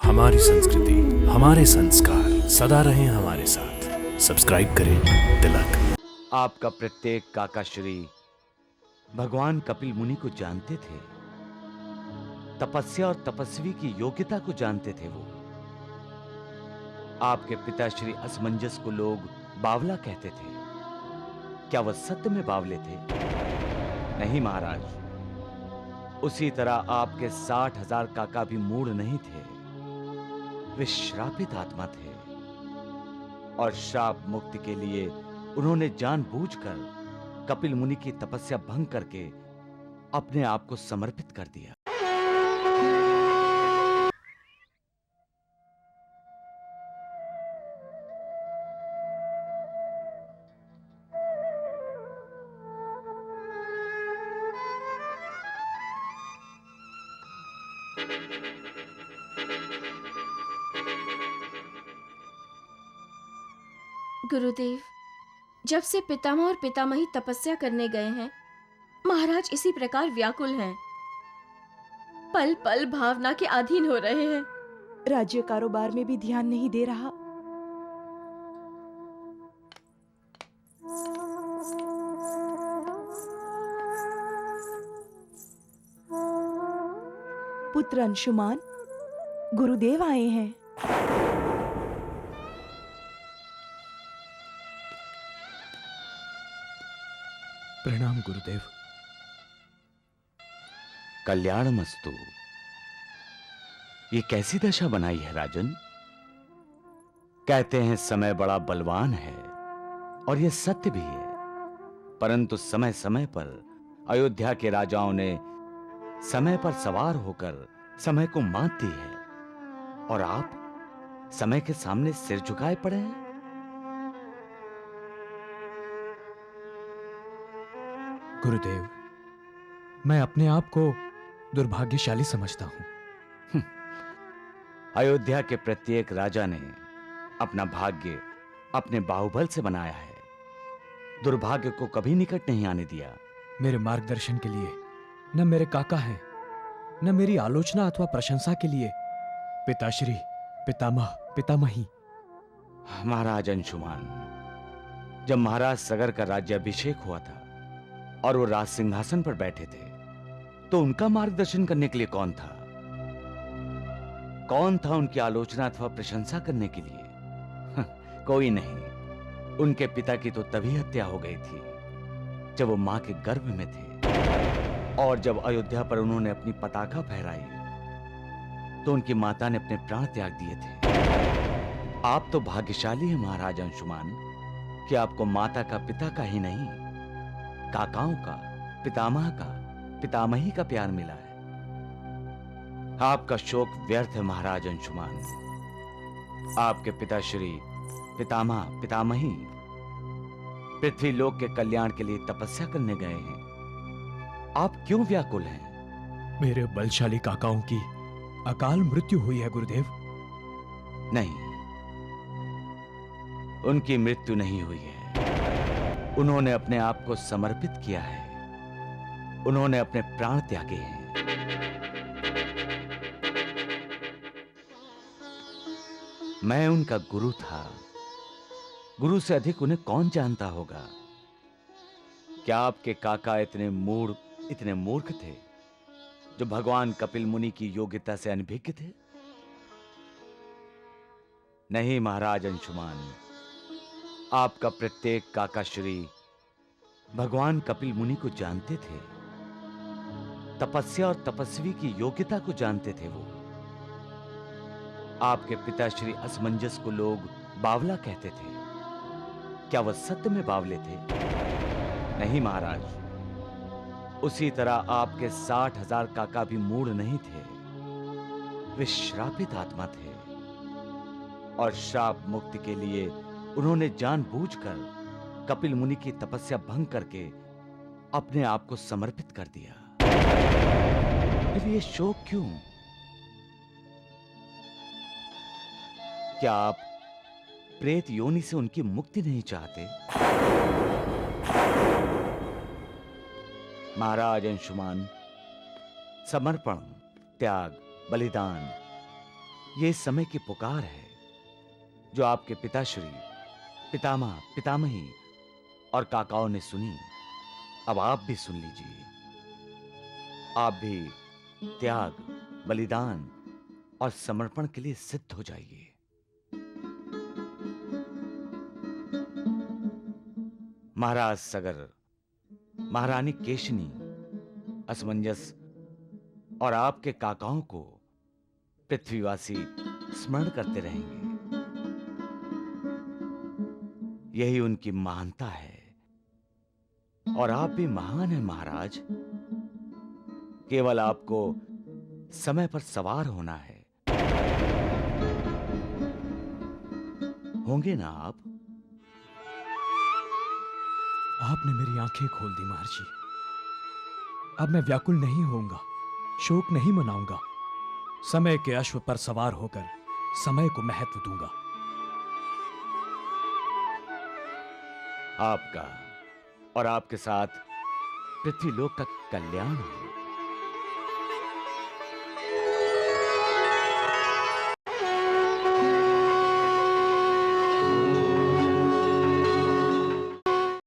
हमारी संस्कृति, हमारे संस्कार सदा रहें हमारे साथ। सब्सक्राइब करें तिलक। आपका प्रत्येक काकाश्री भगवान कपिल मुनि को जानते थे। तपस्या और तपस्वी की योग्यता को जानते थे वो। आपके पिता श्री असमंजस को लोग बावला कहते थे। क्या वह सत्य में बावले थे? नहीं महाराज। उसी तरह आपके 60,000 काका भी मूढ़ नहीं थे। वे श्रापित आत्मा थे और श्राप मुक्ति के लिए उन्होंने जानबूझकर कपिल मुनि की तपस्या भंग करके अपने आप को समर्पित कर दिया। गुरुदेव, जब से पितामह और पितामही तपस्या करने गए हैं, महाराज इसी प्रकार व्याकुल हैं। पल पल भावना के अधीन हो रहे हैं। राज्य कारोबार में भी ध्यान नहीं दे रहा। पुत्र अंशुमान, गुरुदेव आए हैं। प्रणाम गुरुदेव। कल्याणमस्तु। ये कैसी दशा बनाई है राजन? कहते हैं समय बड़ा बलवान है और यह सत्य भी है, परंतु समय समय पर अयोध्या के राजाओं ने समय पर सवार होकर समय को मात दी है और आप समय के सामने सिर झुकाए पड़े हैं। गुरुदेव, मैं अपने आप को दुर्भाग्यशाली समझता हूं। अयोध्या के प्रत्येक राजा ने अपना भाग्य अपने बाहुबल से बनाया है। दुर्भाग्य को कभी निकट नहीं आने दिया। मेरे मार्गदर्शन के लिए न मेरे काका हैं, न मेरी आलोचना अथवा प्रशंसा के लिए पिताश्री, पितामह, पितामही। महाराज अंशुमान, जब महाराज सगर का राज्याभिषेक हुआ था और वो राज सिंहासन पर बैठे थे, तो उनका मार्गदर्शन करने के लिए कौन था? कौन था उनकी आलोचना अथवा प्रशंसा करने के लिए? कोई नहीं। उनके पिता की तो तभी हत्या हो गई थी जब वो मां के गर्भ में थे, और जब अयोध्या पर उन्होंने अपनी पताका फहराई तो उनकी माता ने अपने प्राण त्याग दिए थे। आप तो भाग्यशाली हैं महाराज अंशुमान कि आपको माता का, पिता का ही नहीं, काकाओं का, पितामह का, पितामही का प्यार मिला है। आपका शोक व्यर्थ है महाराज अंशुमान। आपके पिताश्री, पितामह, पितामही पृथ्वी लोक के कल्याण के लिए तपस्या करने गए हैं। आप क्यों व्याकुल हैं? मेरे बलशाली काकाओं की अकाल मृत्यु हुई है गुरुदेव। नहीं, उनकी मृत्यु नहीं हुई है। उन्होंने अपने आप को समर्पित किया है। उन्होंने अपने प्राण त्यागे हैं। मैं उनका गुरु था। गुरु से अधिक उन्हें कौन जानता होगा? क्या आपके काका इतने मूर्ख थे जो भगवान कपिल मुनि की योग्यता से अनभिज्ञ थे? नहीं महाराज अंशुमान, आपका प्रत्येक काकाश्री भगवान कपिल मुनि को जानते थे। तपस्या और तपस्वी की योग्यता को जानते थे वो। आपके पिता श्री असमंजस को लोग बावला कहते थे। क्या वह सत्य में बावले थे? नहीं महाराज। उसी तरह आपके 60,000 काका भी मूढ़ नहीं थे। वे श्रापित आत्मा थे और श्राप मुक्ति के लिए उन्होंने जानबूझकर कपिल मुनि की तपस्या भंग करके अपने आप को समर्पित कर दिया। फिर ये शोक क्यों? क्या आप प्रेत योनि से उनकी मुक्ति नहीं चाहते? महाराज अंशुमान, समर्पण, त्याग, बलिदान ये इस समय की पुकार है जो आपके पिताश्री, पितामह, पितामही और काकाओं ने सुनी। अब आप भी सुन लीजिए। आप भी त्याग, बलिदान और समर्पण के लिए सिद्ध हो जाइए। महाराज सगर, महारानी केशनी, असमंजस और आपके काकाओं को पृथ्वीवासी स्मरण करते रहेंगे। यही उनकी महानता है। और आप भी महान हैं महाराज। केवल आपको समय पर सवार होना है। होंगे ना आप? आपने मेरी आंखें खोल दी महर्षि। अब मैं व्याकुल नहीं होऊंगा, शोक नहीं मनाऊंगा। समय के अश्व पर सवार होकर समय को महत्व दूंगा। आपका और आपके साथ पृथ्वीलोक का कल्याण हो।